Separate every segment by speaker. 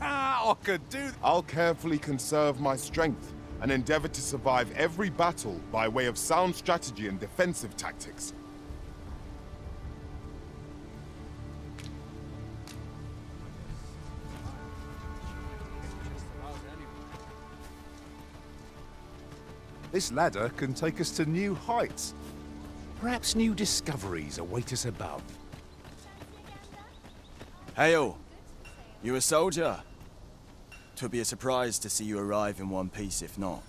Speaker 1: I could do...
Speaker 2: I'll carefully conserve my strength and endeavor to survive every battle by way of sound strategy and defensive tactics.
Speaker 1: This ladder can take us to new heights. Perhaps new discoveries await us above.
Speaker 3: Hail! You a soldier? 'Twould be a surprise to see you arrive in one piece if not.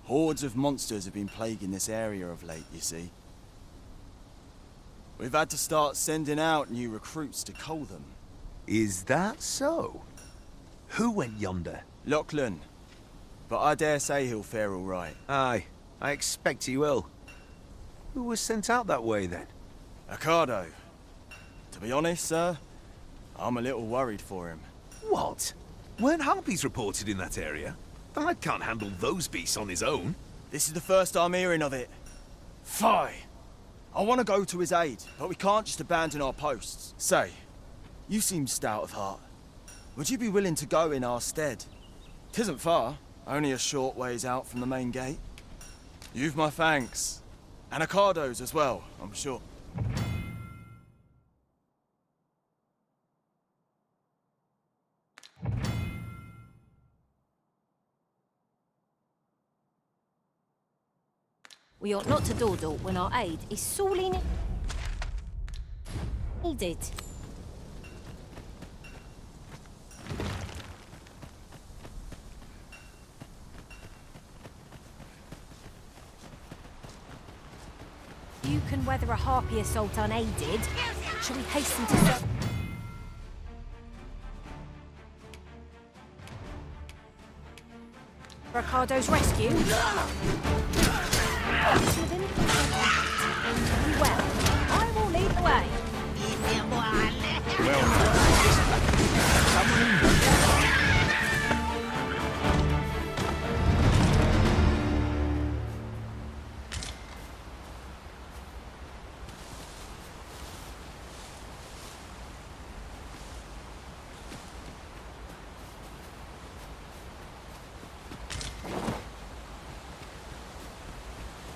Speaker 3: Hordes of monsters have been plaguing this area of late, you see. We've had to start sending out new recruits to cull them.
Speaker 1: Is that so? Who went yonder?
Speaker 3: Lachlan. But I dare say he'll fare all right.
Speaker 1: Aye, I expect he will. Who was sent out that way, then?
Speaker 3: Ocado. To be honest, sir, I'm a little worried for him.
Speaker 1: What? Weren't harpies reported in that area? The lad can't handle those beasts on his own.
Speaker 3: This is the first I'm hearing of it. Fie! I want to go to his aid, but we can't just abandon our posts. Say, you seem stout of heart. Would you be willing to go in our stead? 'Tisn't far, only a short ways out from the main gate. You've my thanks. And Ocado's as well, I'm sure.
Speaker 4: We ought not to dawdle when our aid is sorely needed. You can weather a harpy assault unaided. Shall we hasten to serve? Ricardo's rescue? Well, I will lead the way.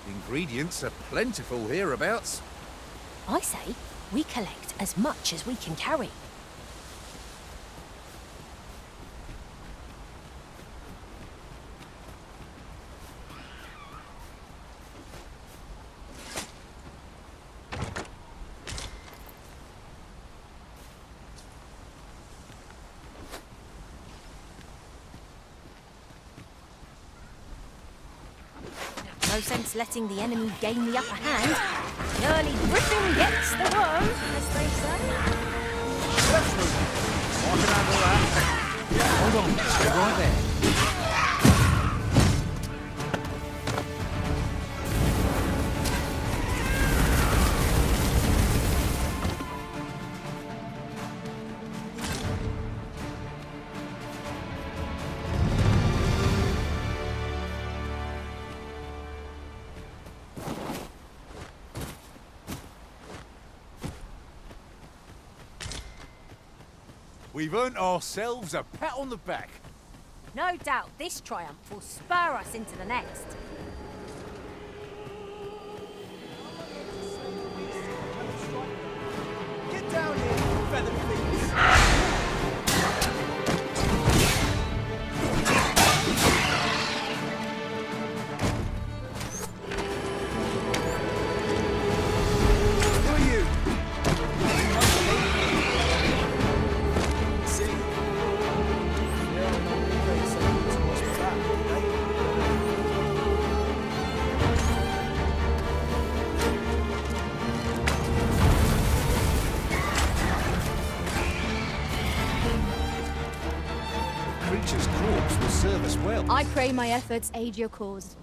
Speaker 1: Ingredients are plentiful hereabouts.
Speaker 4: I say, we collect as much as we can carry. No sense letting the enemy gain the upper hand. The early griffin gets the worm, as they say.
Speaker 1: Let's move. I can handle that. Hold on, stay right there. We've earned ourselves a pat on the back.
Speaker 4: No doubt this triumph will spur us into the next.
Speaker 3: Get down here, feather thieves!
Speaker 1: Who are you? Creature's corpse will serve us well.
Speaker 5: I pray my efforts aid your cause.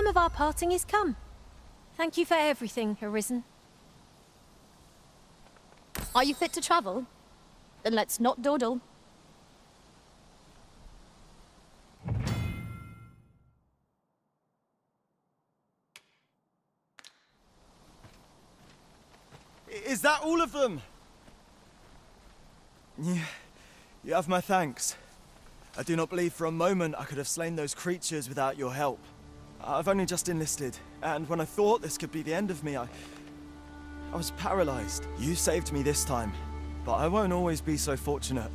Speaker 4: time of our parting is come. Thank you for everything, Arisen.
Speaker 5: Are you fit to travel? Then let's not dawdle.
Speaker 3: Is that all of them? You have my thanks. I do not believe for a moment I could have slain those creatures without your help. I've only just enlisted, and when I thought this could be the end of me, I was paralyzed. You saved me this time, but I won't always be so fortunate.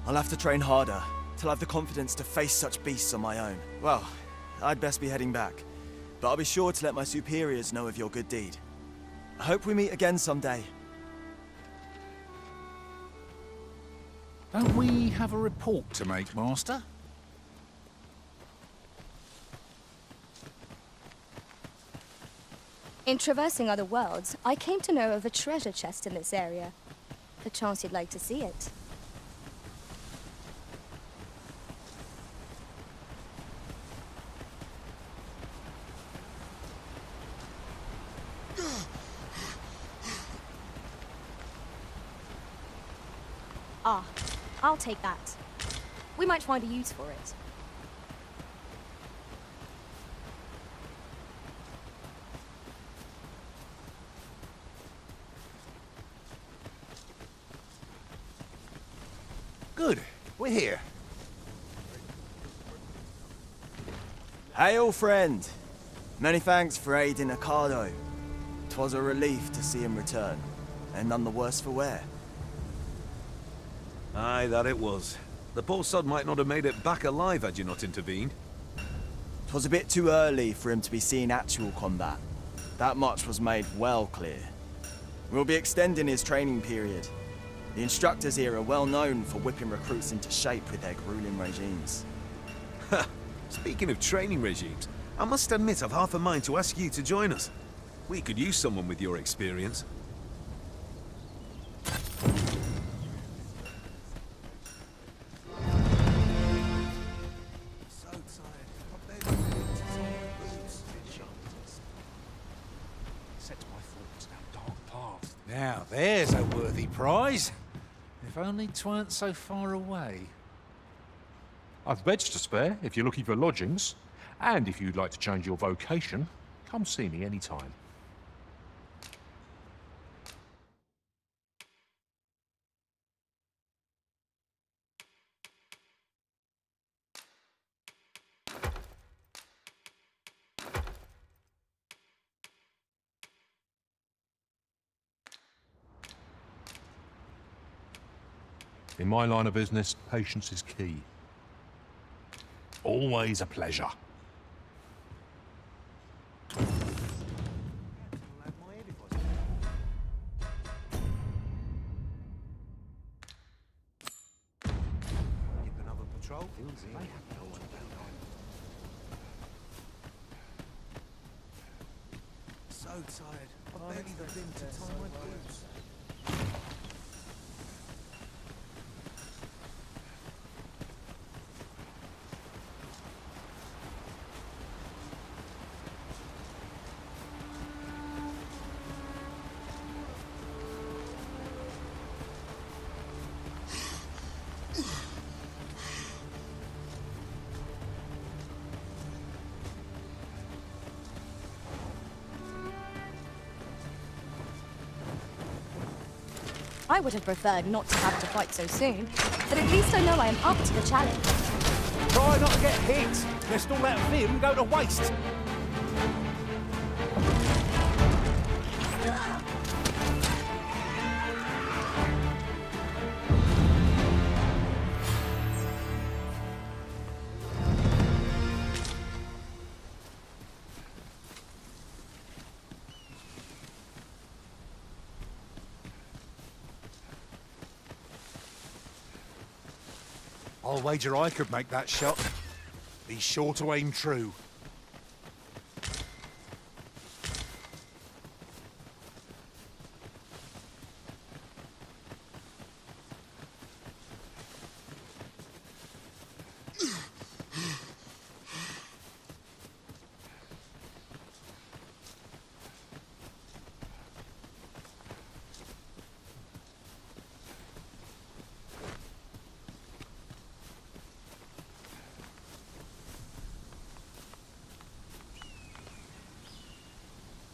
Speaker 3: I'll have to train harder, till I have the confidence to face such beasts on my own. Well, I'd best be heading back, but I'll be sure to let my superiors know of your good deed. I hope we meet again someday.
Speaker 1: Don't we have a report to make, Master?
Speaker 5: In traversing other worlds, I came to know of a treasure chest in this area. Perchance you'd like to see it.
Speaker 4: Ah, I'll take that. We might find a use for it.
Speaker 1: Good. We're here.
Speaker 3: Hail, friend. Many thanks for aiding Ocado. 'Twas a relief to see him return, and none the worse for wear.
Speaker 6: Aye, that it was. The poor sod might not have made it back alive had you not intervened.
Speaker 3: 'Twas a bit too early for him to be seeing actual combat. That much was made well clear. We'll be extending his training period. The instructors here are well known for whipping recruits into shape with their grueling regimes.
Speaker 6: Speaking of training regimes, I must admit I've half a mind to ask you to join us. We could use someone with your experience.
Speaker 1: Now, there's a worthy prize. If only 'tweren't so far away.
Speaker 7: I've beds to spare if you're looking for lodgings. And if you'd like to change your vocation, come see me anytime. In my line of business, patience is key. Always a pleasure.
Speaker 6: So tired. I've barely been to tie my boots.
Speaker 5: I would have preferred not to have to fight so soon, but at least I know I am up to the challenge.
Speaker 1: Try not to get hit, lest all that vim go to waste. I'll wager I could make that shot. Be sure to aim true.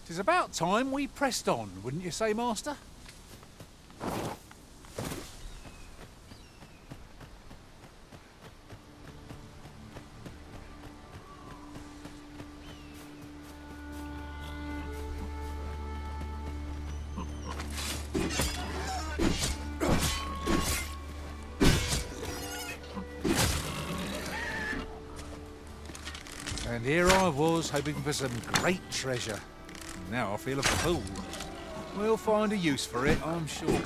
Speaker 1: 'Tis about time we pressed on, wouldn't you say, Master? And here I was, hoping for some great treasure. Now I feel a fool. We'll find a use for it, I'm sure.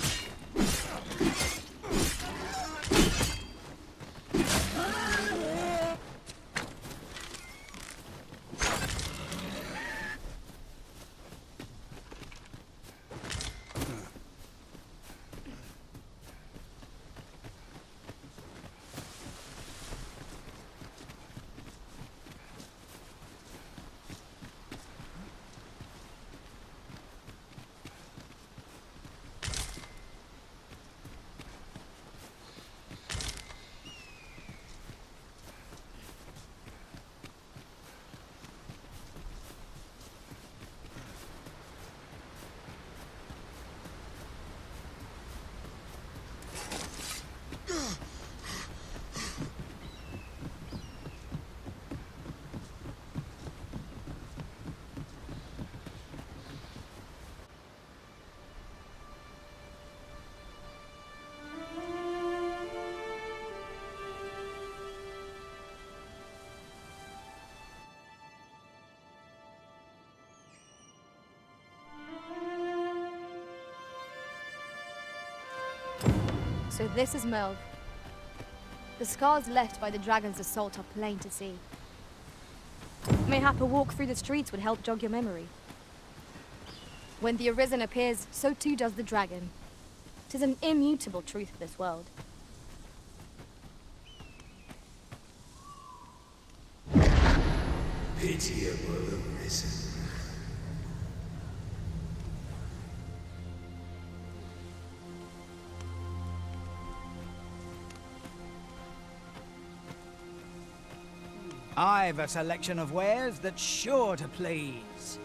Speaker 5: So this is Melv. The scars left by the dragon's assault are plain to see. Mayhap a walk through the streets would help jog your memory. When the Arisen appears, so too does the dragon. 'Tis an immutable truth of this world.
Speaker 8: Pitiable Arisen.
Speaker 9: I've a selection of wares that's sure to please.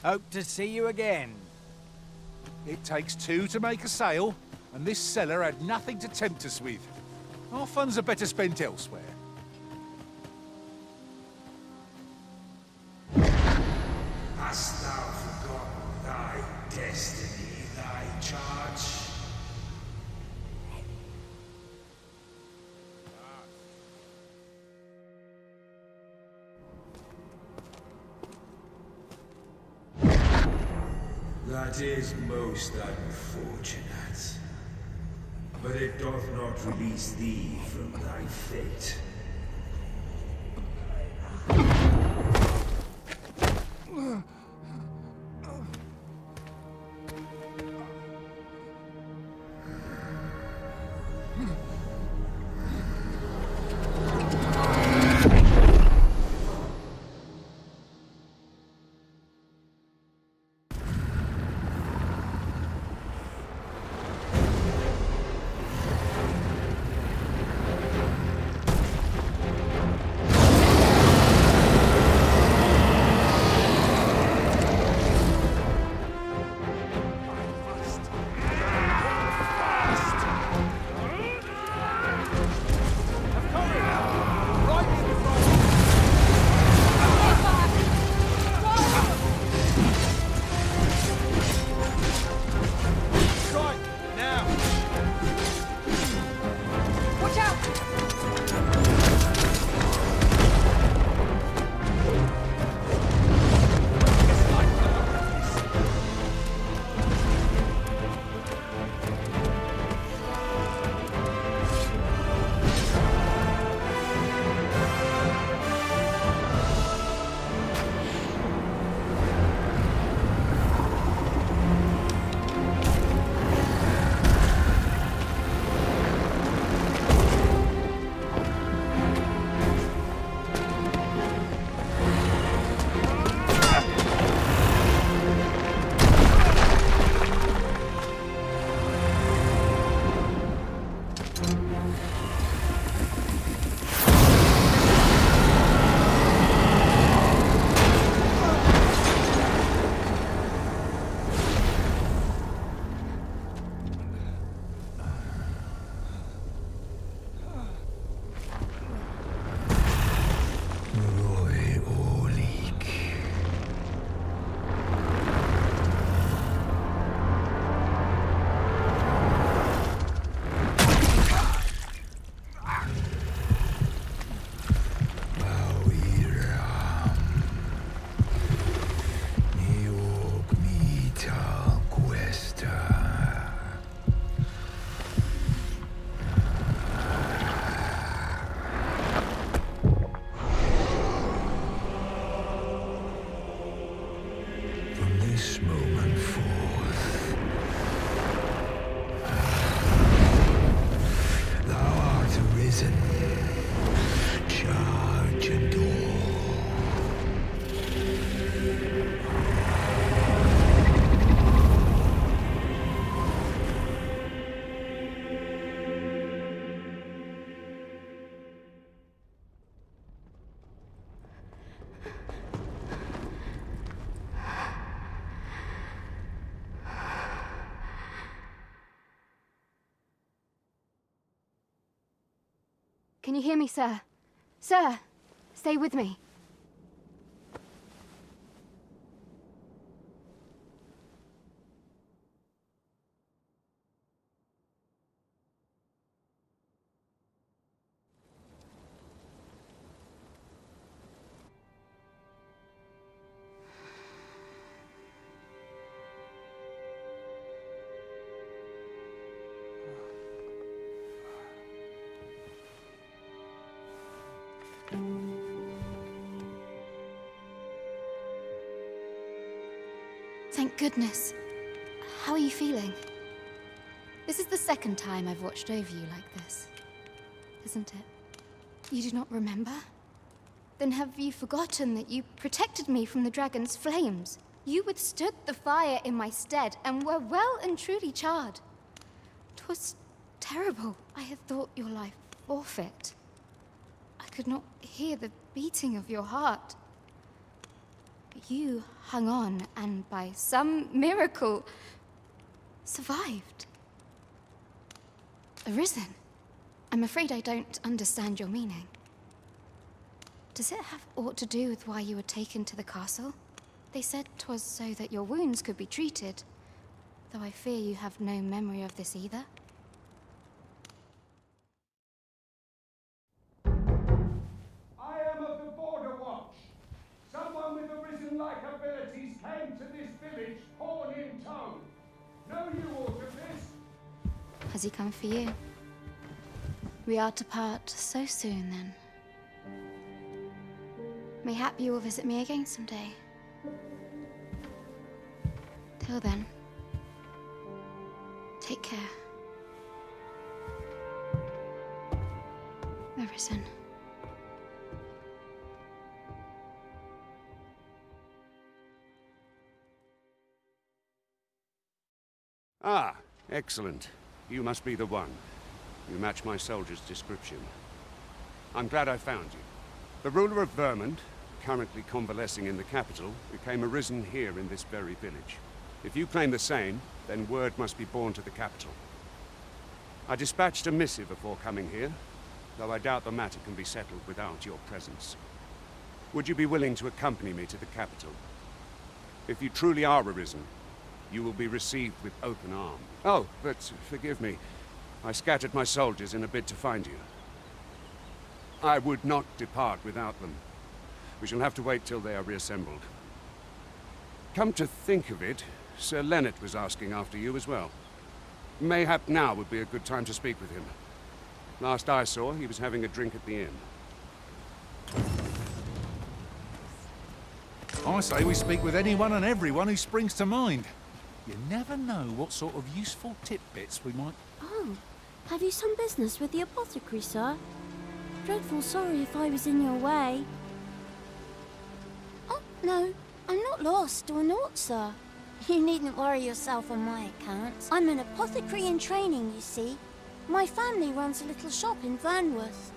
Speaker 9: Hope to see you again.
Speaker 1: It takes two to make a sale, and this cellar had nothing to tempt us with. Our funds are better spent elsewhere.
Speaker 8: Hast thou forgotten thy destiny, thy charge? That is most unfortunate. But it doth not release thee from thy fate.
Speaker 5: Can you hear me, sir? Sir, stay with me. Thank goodness. How are you feeling? This is the second time I've watched over you like this, isn't it? You do not remember? Then have you forgotten that you protected me from the dragon's flames? You withstood the fire in my stead and were well and truly charred. 'Twas terrible. I had thought your life forfeit. I could not hear the beating of your heart. But you hung on and by some miracle survived. Arisen. I'm afraid I don't understand your meaning. Does it have aught to do with why you were taken to the castle? They said 'twas so that your wounds could be treated, though I fear you have no memory of this either.
Speaker 10: I am of the Border Watch. Someone with Arisen-like abilities came to this village, horn in tow. Know you aught of this?
Speaker 5: Has he come for you? We are to part so soon, then. Mayhap you will visit me again someday. Till then, take care. Arisen.
Speaker 11: Ah, excellent. You must be the one. You match my soldier's description. I'm glad I found you. The ruler of Vermont, currently convalescing in the capital, became arisen here in this very village. If you claim the same, then word must be borne to the capital. I dispatched a missive before coming here, though I doubt the matter can be settled without your presence. Would you be willing to accompany me to the capital? If you truly are arisen, you will be received with open arms. Oh, but forgive me. I scattered my soldiers in a bid to find you. I would not depart without them. We shall have to wait till they are reassembled. Come to think of it, Sir Leonard was asking after you as well. Mayhap now would be a good time to speak with him. Last I saw, he was having a drink at the inn.
Speaker 1: I say we speak with anyone and everyone who springs to mind. You never know what sort of useful tidbits we might...
Speaker 12: Oh, have you some business with the apothecary, sir? Dreadful sorry if I was in your way. Oh, no, I'm not lost or naught, sir. You needn't worry yourself on my account. I'm an apothecary in training, you see. My family runs a little shop in Vernworth.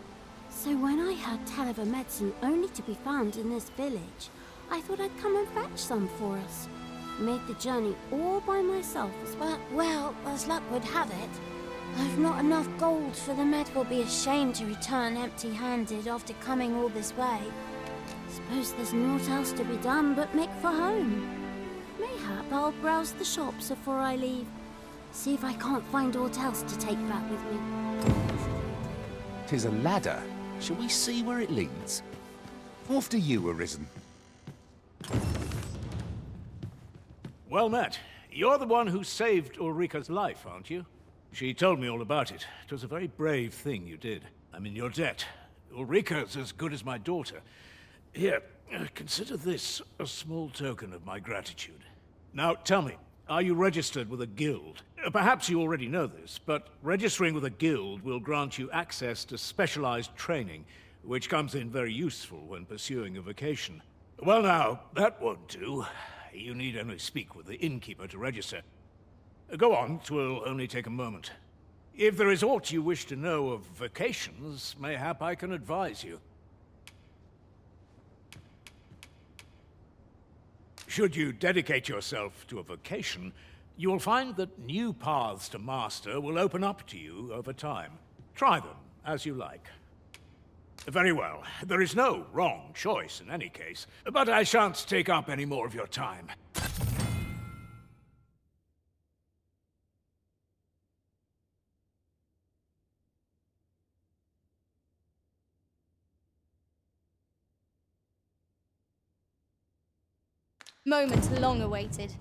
Speaker 12: So when I heard tell of a medicine only to be found in this village, I thought I'd come and fetch some for us. Made the journey all by myself as well. Well, as luck would have it, I've not enough gold for the med. Will be ashamed to return empty-handed after coming all this way. Suppose there's naught else to be done but make for home. Mayhap I'll browse the shops before I leave. See if I can't find aught else to take back with me.
Speaker 1: 'Tis a ladder. Shall we see where it leads? After you, Arisen.
Speaker 13: Well met. You're the one who saved Ulrika's life, aren't you? She told me all about it. It was a very brave thing you did. I'm in your debt. Ulrika's as good as my daughter. Here, consider this a small token of my gratitude. Now, tell me, are you registered with a guild? Perhaps you already know this, but registering with a guild will grant you access to specialized training, which comes in very useful when pursuing a vocation. Well now, that won't do. You need only speak with the innkeeper to register. Go on, 'twill only take a moment. If there is aught you wish to know of vocations, mayhap I can advise you. Should you dedicate yourself to a vocation, you will find that new paths to master will open up to you over time. Try them as you like. Very well. There is no wrong choice in any case, but I shan't take up any more of your time.
Speaker 5: Moment long awaited.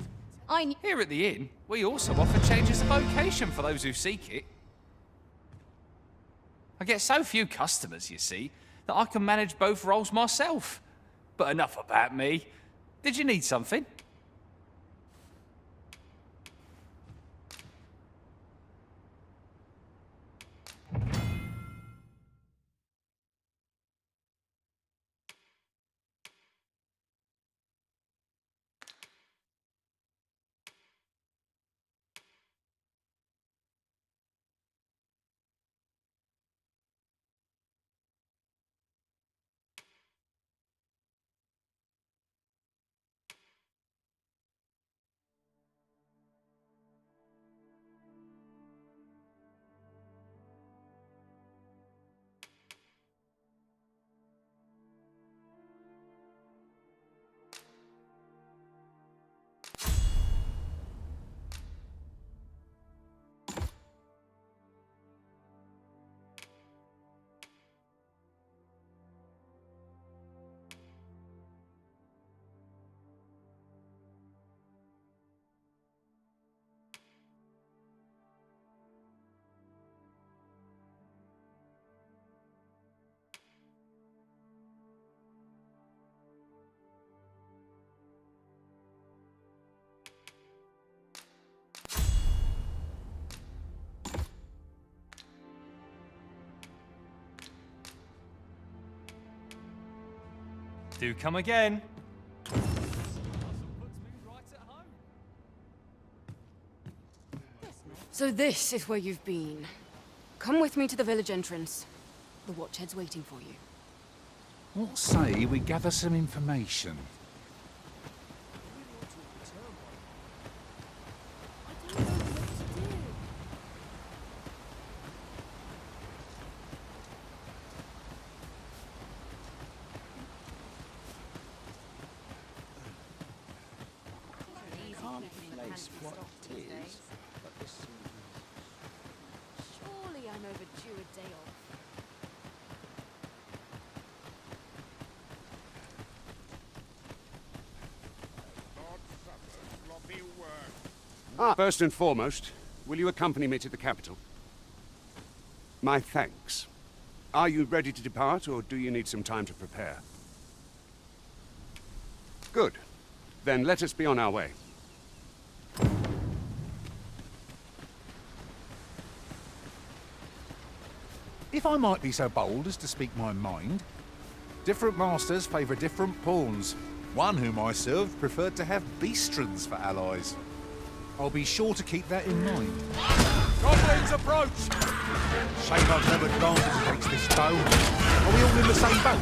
Speaker 14: Here at the inn, we also offer changes of vocation for those who seek it. I get so few customers, you see, that I can manage both roles myself. But enough about me. Did you need something? Do come again.
Speaker 15: So this is where you've been. Come with me to the village entrance. The watchhead's waiting for you.
Speaker 1: What say we gather some information?
Speaker 15: Surely I'm overdue a day off.
Speaker 11: First and foremost, will you accompany me to the capital? My thanks. Are you ready to depart, or do you need some time to prepare? Good. Then let us be on our way.
Speaker 1: If I might be so bold as to speak my mind, different masters favour different pawns. One whom I served preferred to have beastrons for allies. I'll be sure to keep that in mind. Goblins approach! Shame I've never gone against this foe. Are we all in the same boat?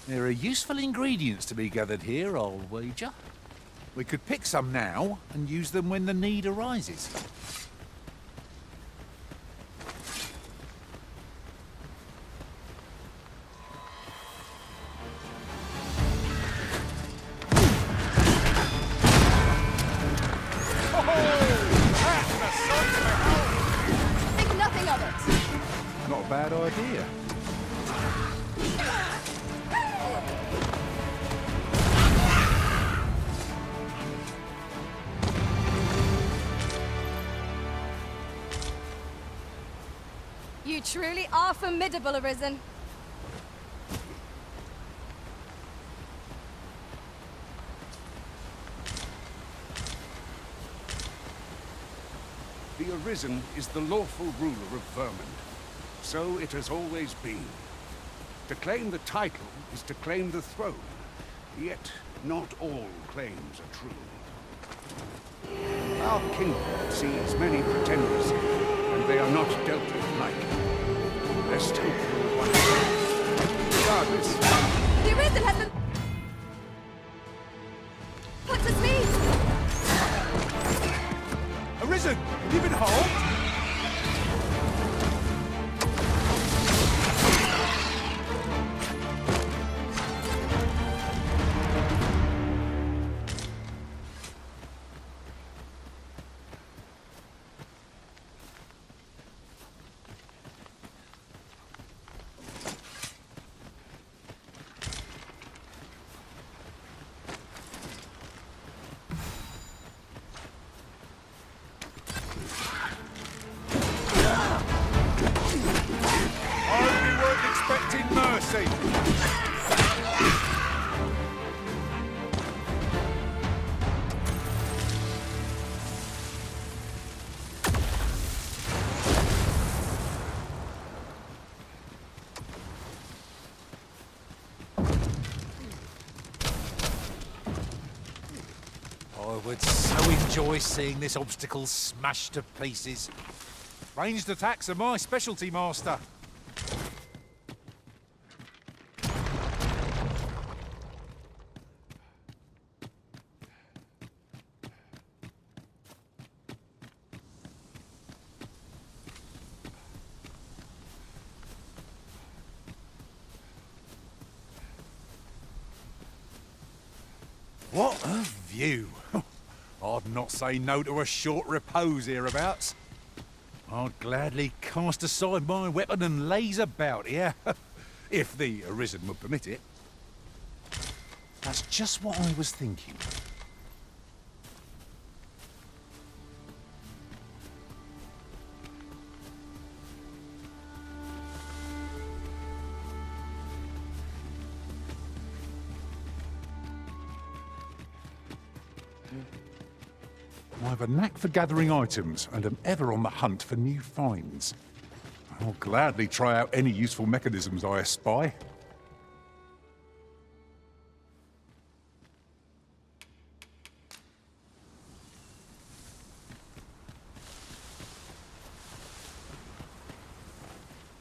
Speaker 1: There are useful ingredients to be gathered here, I'll wager. We could pick some now and use them when the need arises.
Speaker 5: Think nothing of it.
Speaker 1: Not a bad idea.
Speaker 5: You truly are formidable, Arisen.
Speaker 11: The Arisen is the lawful ruler of Vermund. So it has always been. To claim the title is to claim the throne. Yet, not all claims are true. Our kingdom sees many pretenders, and they are not dealt with lightly. Let's hope you're one of them. Regardless,
Speaker 5: The Arisen has been put to speed!
Speaker 1: Arisen, have you been harmed? I would so enjoy seeing this obstacle smashed to pieces. Ranged attacks are my specialty, Master. What a view! I'd not say no to a short repose hereabouts. I'd gladly cast aside my weapon and laze about here, if the Arisen would permit it. That's just what I was thinking. I have a knack for gathering items and am ever on the hunt for new finds. I'll gladly try out any useful mechanisms I espy.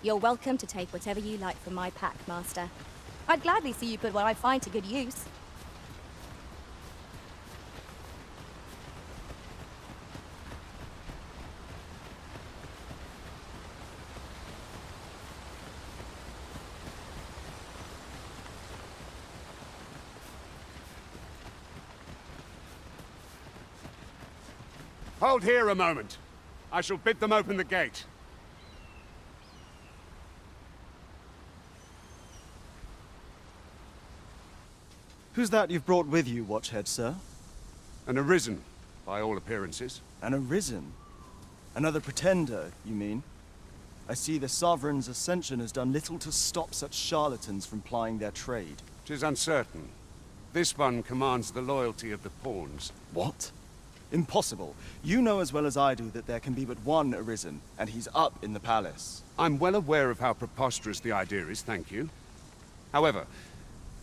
Speaker 4: You're welcome to take whatever you like from my pack, Master. I'd gladly see you put what I find to good use.
Speaker 11: hold here a moment. I shall bid them open the gate.
Speaker 3: Who's that you've brought with you, Watchhead, sir?
Speaker 11: An Arisen, by all appearances.
Speaker 3: An Arisen? Another pretender, you mean? I see the Sovereign's ascension has done little to stop such charlatans from plying their trade.
Speaker 11: 'Tis uncertain. This one commands the loyalty of the pawns.
Speaker 3: What? Impossible. You know as well as I do that there can be but one Arisen, and he's up in the palace.
Speaker 11: I'm well aware of how preposterous the idea is, thank you. However,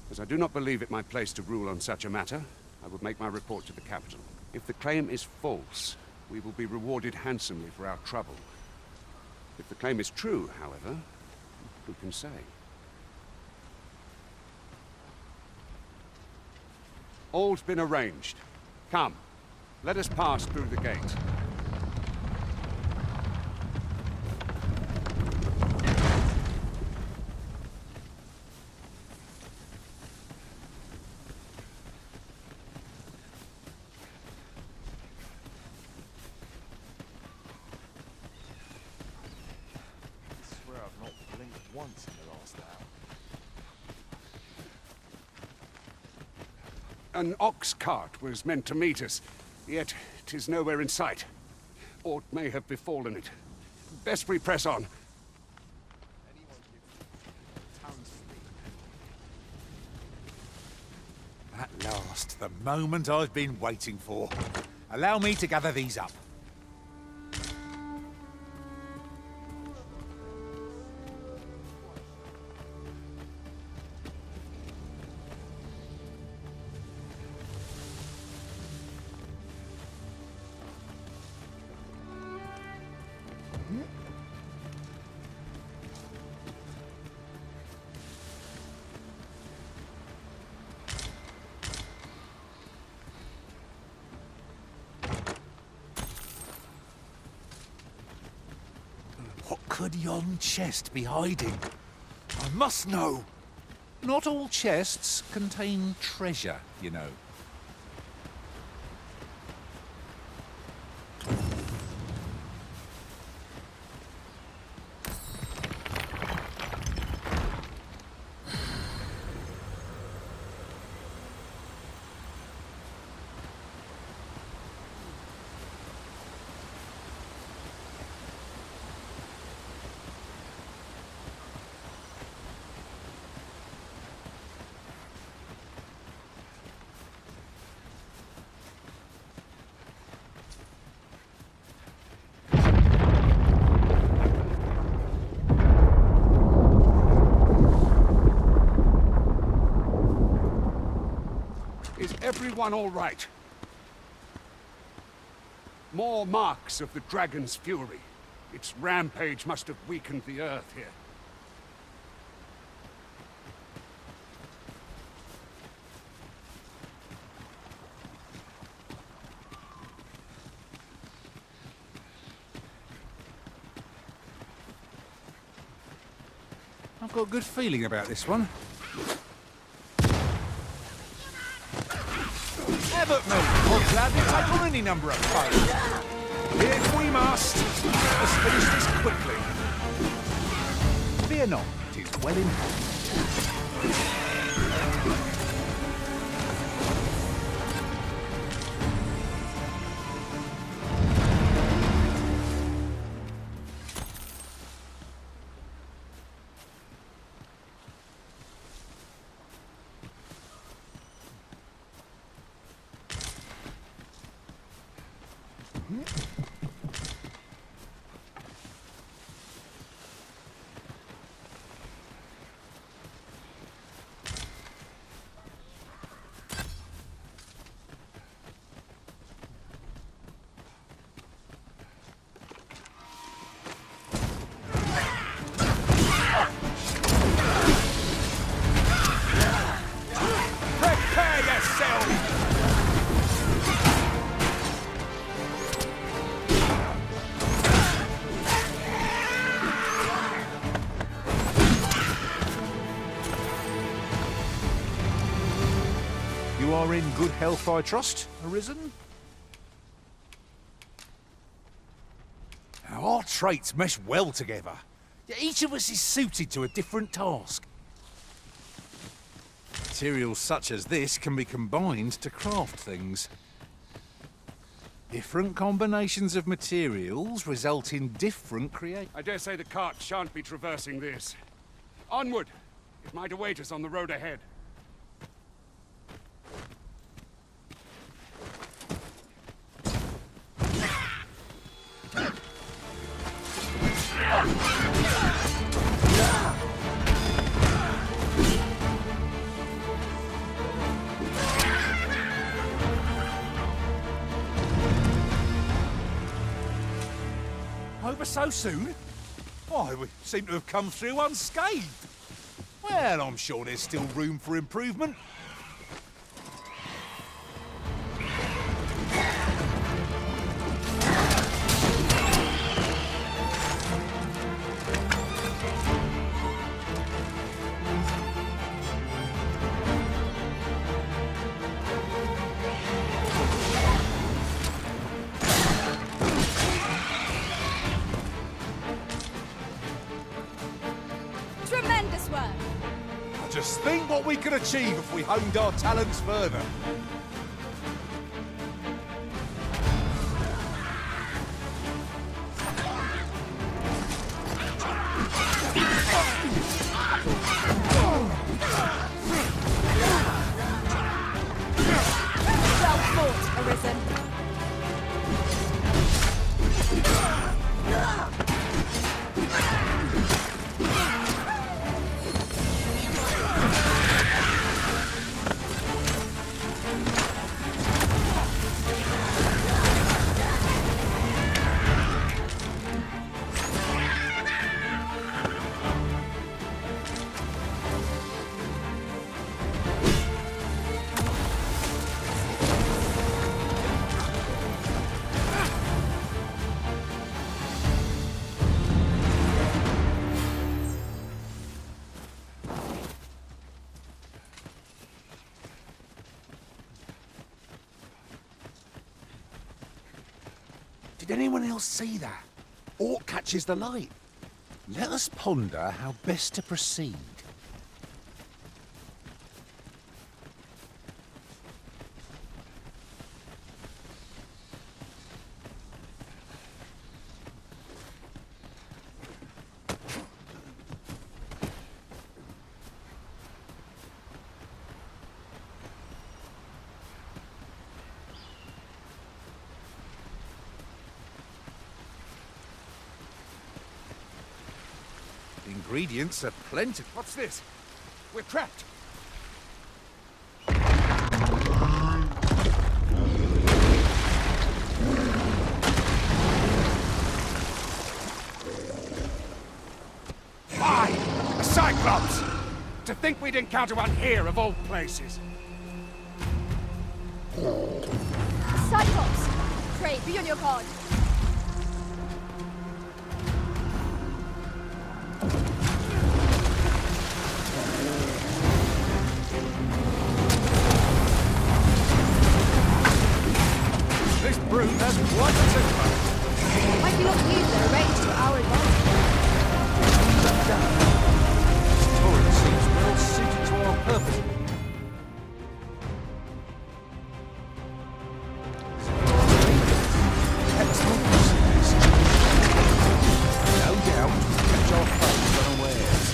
Speaker 11: as I do not believe it my place to rule on such a matter, I would make my report to the capital. If the claim is false, we will be rewarded handsomely for our trouble. If the claim is true, however, who can say? All's been arranged. Come, let us pass through the gate.
Speaker 2: Once in the last hour.
Speaker 11: An ox cart was meant to meet us, yet 'tis nowhere in sight. Aught may have befallen it. Best we press on.
Speaker 1: At last, the moment I've been waiting for. Allow me to gather these up. What could yon chest be hiding? I must know. Not all chests contain treasure, you know.
Speaker 11: Is everyone all right? More marks of the dragon's fury. Its rampage must have weakened the earth here.
Speaker 1: I've got a good feeling about this one. Have at me, or gladly take on any number of foes. If we must, let's finish this quickly. Fear not, it is well in hand. You are in good health, I trust, Arisen? Now, our traits mesh well together. Each of us is suited to a different task. Materials such as this can be combined to craft things. Different combinations of materials result in different creations.
Speaker 11: I dare say the cart shan't be traversing this. Onward! It might await us on the road ahead.
Speaker 1: Over so soon? Why, we seem to have come through unscathed. Well, I'm sure there's still room for improvement.
Speaker 5: Tremendous work!
Speaker 1: Just think what we could achieve if we honed our talents further.
Speaker 5: Well fought, Arisen.
Speaker 1: Did anyone else see that? Aught catches the light. Let us ponder how best to proceed. Ingredients are plenty.
Speaker 11: What's this? We're trapped.
Speaker 10: Aye! A Cyclops! To think we'd encounter one here of all places.
Speaker 5: Cyclops! Pray, be on your guard.
Speaker 10: This brood has quite a temper.
Speaker 5: Might be not use their range to our advantage.
Speaker 1: This torrent seems well suited to our purpose. Excellent business. No doubt we'll catch our foes unawares.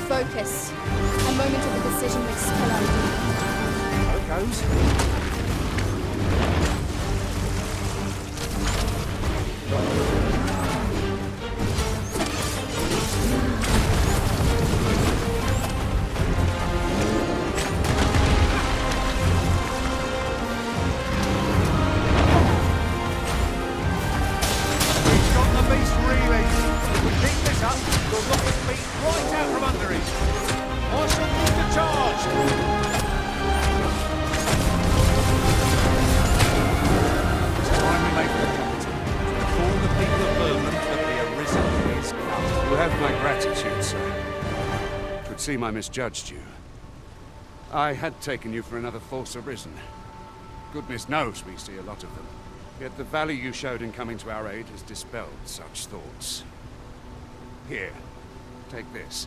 Speaker 5: Focus. A moment of indecision makes spell out.
Speaker 1: How it goes. We've got the beast reeling. If we keep this up, we'll knock his feet right out from under him. I shall move the charge. It's time we make the capital. To inform the people of Vermont that the Arisen is come.
Speaker 11: You have my gratitude, sir. Could seem I misjudged you. I had taken you for another false Arisen. Goodness knows we see a lot of them. Yet the value you showed in coming to our aid has dispelled such thoughts. Here, take this,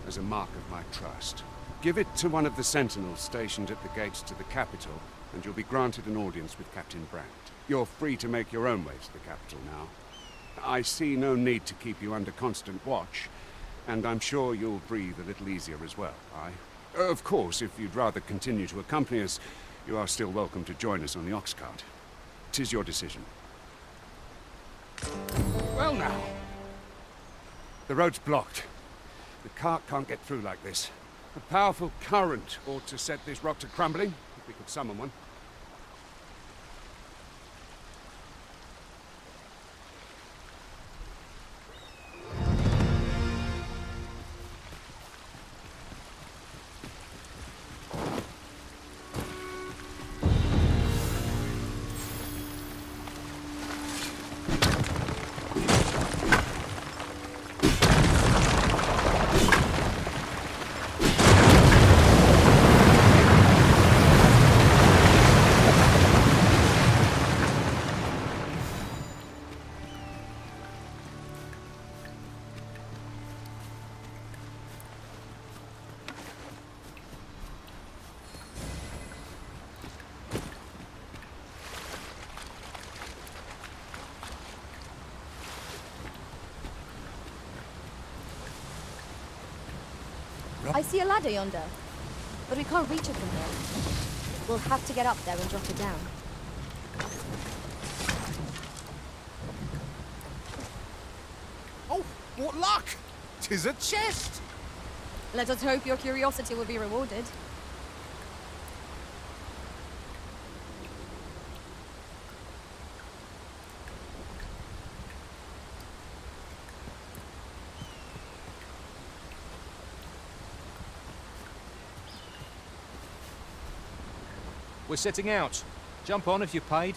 Speaker 11: as a mark of my trust. Give it to one of the sentinels stationed at the gates to the capital, and you'll be granted an audience with Captain Brandt. You're free to make your own way to the capital now. I see no need to keep you under constant watch, and I'm sure you'll breathe a little easier as well, aye? Of course, if you'd rather continue to accompany us, you are still welcome to join us on the ox cart. 'Tis your decision. Well now. The road's blocked. The cart can't get through like this. A powerful current ought to set this rock to crumbling, if we could summon one.
Speaker 5: I see a ladder yonder, but we can't reach it from here. We'll have to get up there and drop it down.
Speaker 1: Oh, what luck! 'Tis a chest!
Speaker 5: Let us hope your curiosity will be rewarded.
Speaker 7: We're setting out. Jump on if you're paid.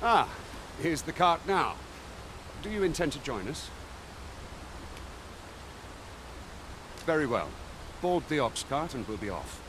Speaker 11: Ah, here's the cart now. Do you intend to join us? Very well. Board the ox cart and we'll be off.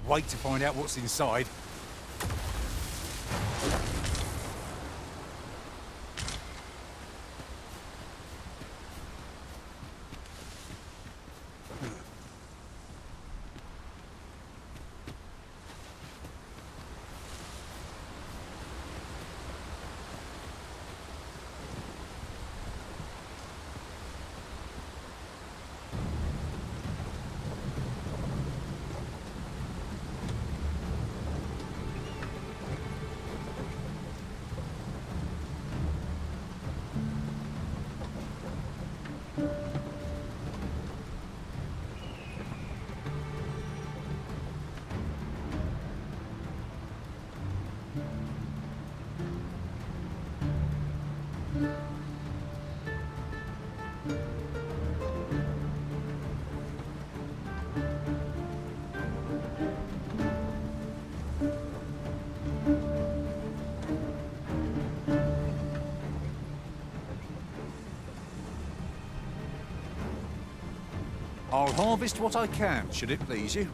Speaker 1: Wait to find out what's inside. I'll harvest what I can, should it please you.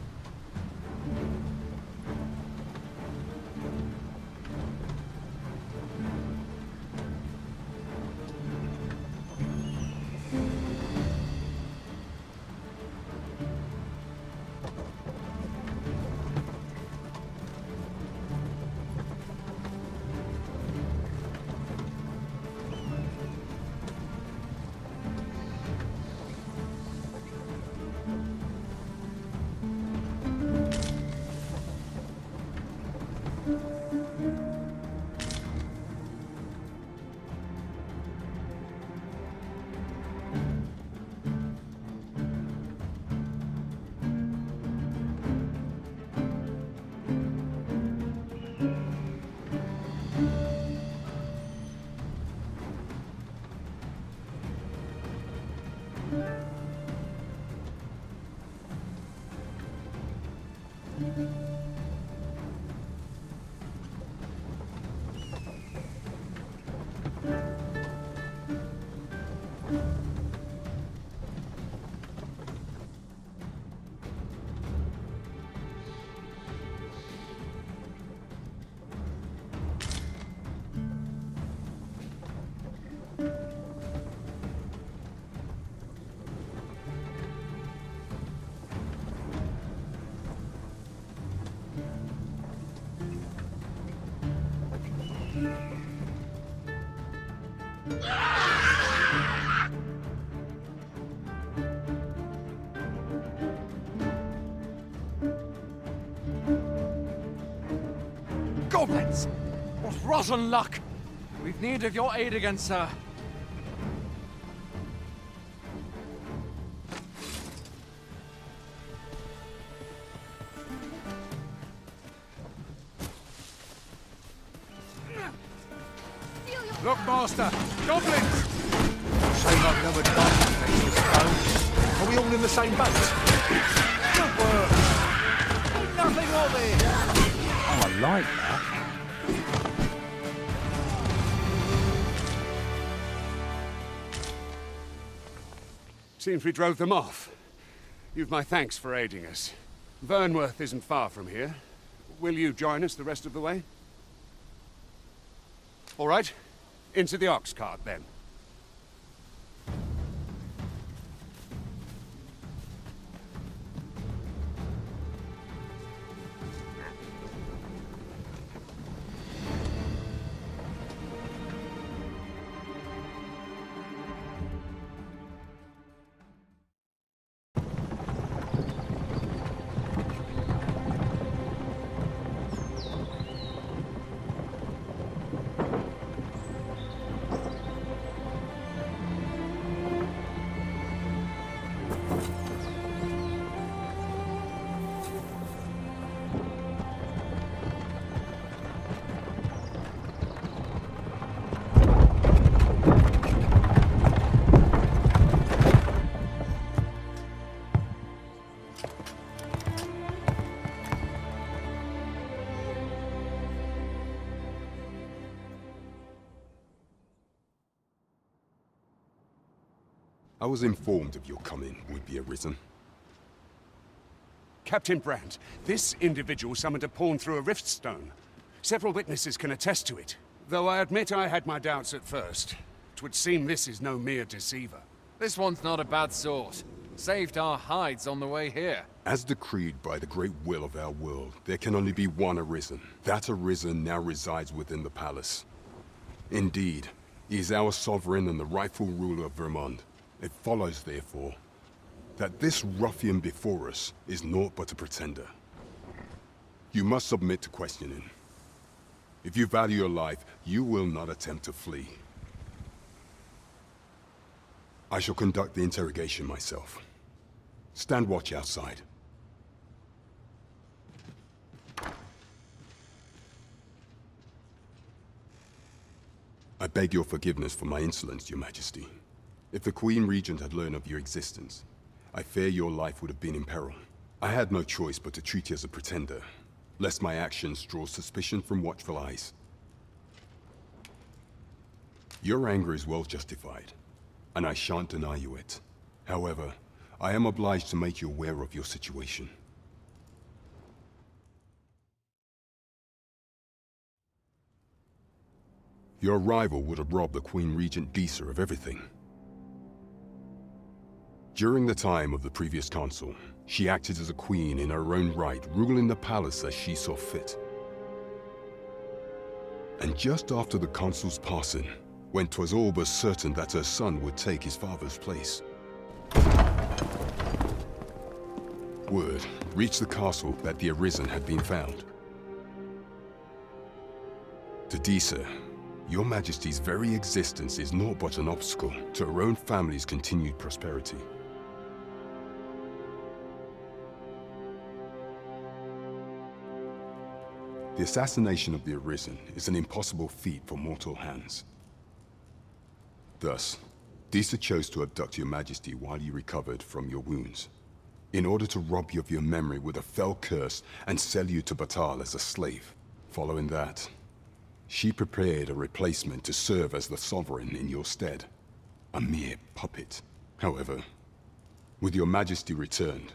Speaker 16: Goblins! What rotten luck! We've need of your aid again, sir.
Speaker 1: Look, Master! Goblins! Shame I've never done this stone. Are we all in the same boat? Good work! Nothing of it! Oh, I like that.
Speaker 11: Seems we drove them off. You've my thanks for aiding us. Vernworth isn't far from here. Will you join us the rest of the way? All right. Into the ox cart, then.
Speaker 17: I was informed of your coming, would-be Arisen.
Speaker 11: Captain Brandt, this individual summoned a pawn through a rift stone. Several witnesses can attest to it. Though I admit I had my doubts at first. 'Twould seem this is no mere deceiver.
Speaker 18: This one's not a bad sort. Saved our hides on the way here.
Speaker 17: As decreed by the great will of our world, there can only be one Arisen. That Arisen now resides within the palace. Indeed, he is our sovereign and the rightful ruler of Vermont. It follows, therefore, that this ruffian before us is naught but a pretender. You must submit to questioning. If you value your life, you will not attempt to flee. I shall conduct the interrogation myself. Stand watch outside. I beg your forgiveness for my insolence, Your Majesty. If the Queen Regent had learned of your existence, I fear your life would have been in peril. I had no choice but to treat you as a pretender, lest my actions draw suspicion from watchful eyes. Your anger is well justified, and I shan't deny you it. However, I am obliged to make you aware of your situation. Your arrival would have robbed the Queen Regent Disa of everything. During the time of the previous consul, she acted as a queen in her own right, ruling the palace as she saw fit. And just after the consul's passing, when 'twas all but certain that her son would take his father's place, word reached the castle that the Arisen had been found. To Disa, Your Majesty's very existence is naught but an obstacle to her own family's continued prosperity. The assassination of the Arisen is an impossible feat for mortal hands. Thus, Disa chose to abduct Your Majesty while you recovered from your wounds, in order to rob you of your memory with a fell curse and sell you to Batal as a slave. Following that, she prepared a replacement to serve as the sovereign in your stead. A mere puppet. However, with Your Majesty returned,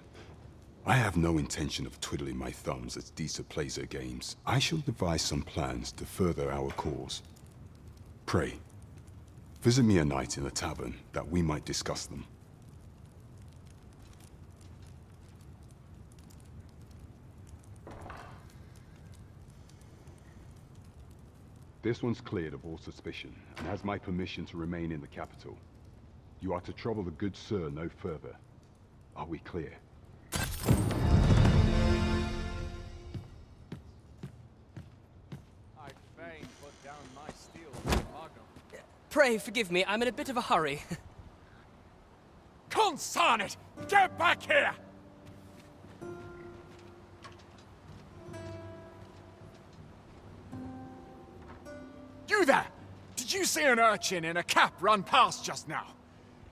Speaker 17: I have no intention of twiddling my thumbs as Disa plays her games. I shall devise some plans to further our cause. Pray, visit me a night in the tavern that we might discuss them. This one's cleared of all suspicion and has my permission to remain in the capital. You are to trouble the good sir no further. Are we clear?
Speaker 19: Pray forgive me, I'm in a bit of a hurry.
Speaker 16: Consign it! Get back here! You there! Did you see an urchin in a cap run past just now?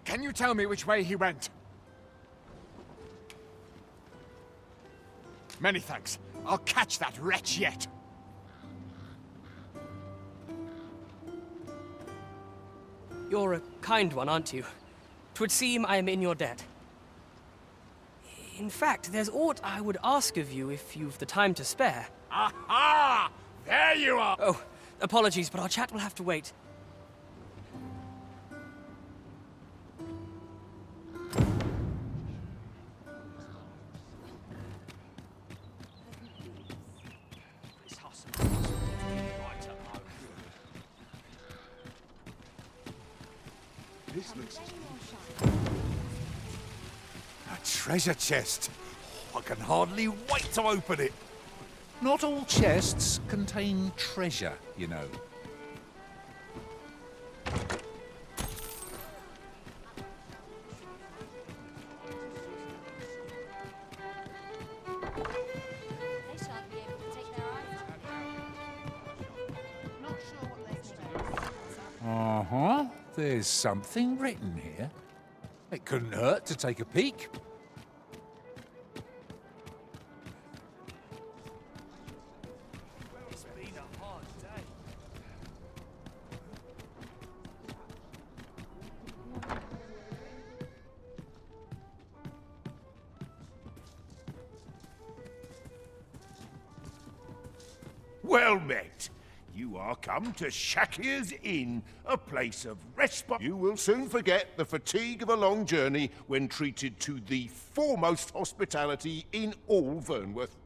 Speaker 16: Can you tell me which way he went? Many thanks. I'll catch that wretch yet.
Speaker 19: You're a kind one, aren't you? 'Twould seem I am in your debt. In fact, there's aught I would ask of you if you've the time to spare.
Speaker 16: Aha! There you are!
Speaker 19: Oh, apologies, but our chat will have to wait.
Speaker 1: This looks a treasure chest. I can hardly wait to open it. Not all chests contain treasure, you know. Uh-huh. There's something written here. It couldn't hurt to take a peek.
Speaker 3: It's been a hard day.
Speaker 8: Well met. You are come to Shakir's Inn, a place of respite. You will soon forget the fatigue of a long journey when treated to the foremost hospitality in all Vernworth.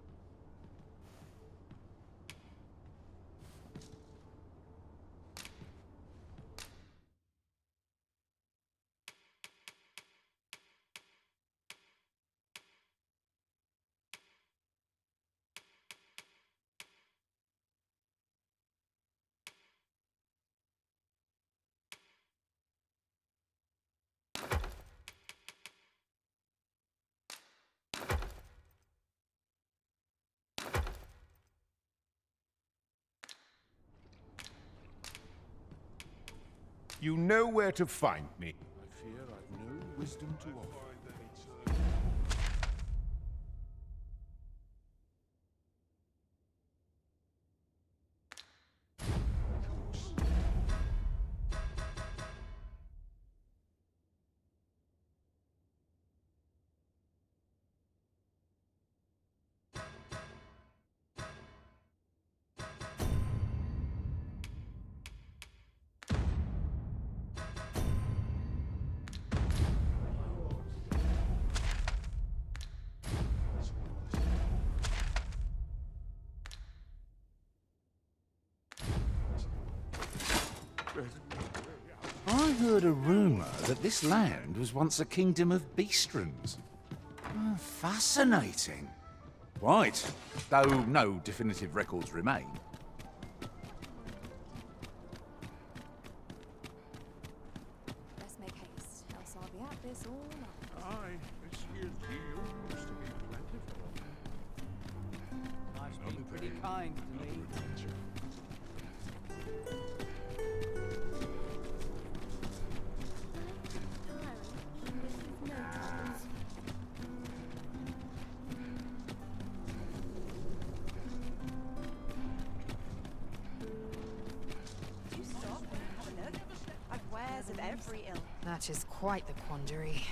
Speaker 8: You know where to find me. I fear I've no wisdom to offer.
Speaker 1: I heard a rumour that this land was once a kingdom of beastrons. Fascinating. Right, though no definitive records remain.
Speaker 5: Let's make haste, else I'll be at this all night.
Speaker 8: Aye, this here's deal used to be plentiful.
Speaker 9: Life's been pretty kind to me.
Speaker 4: That is quite the quandary.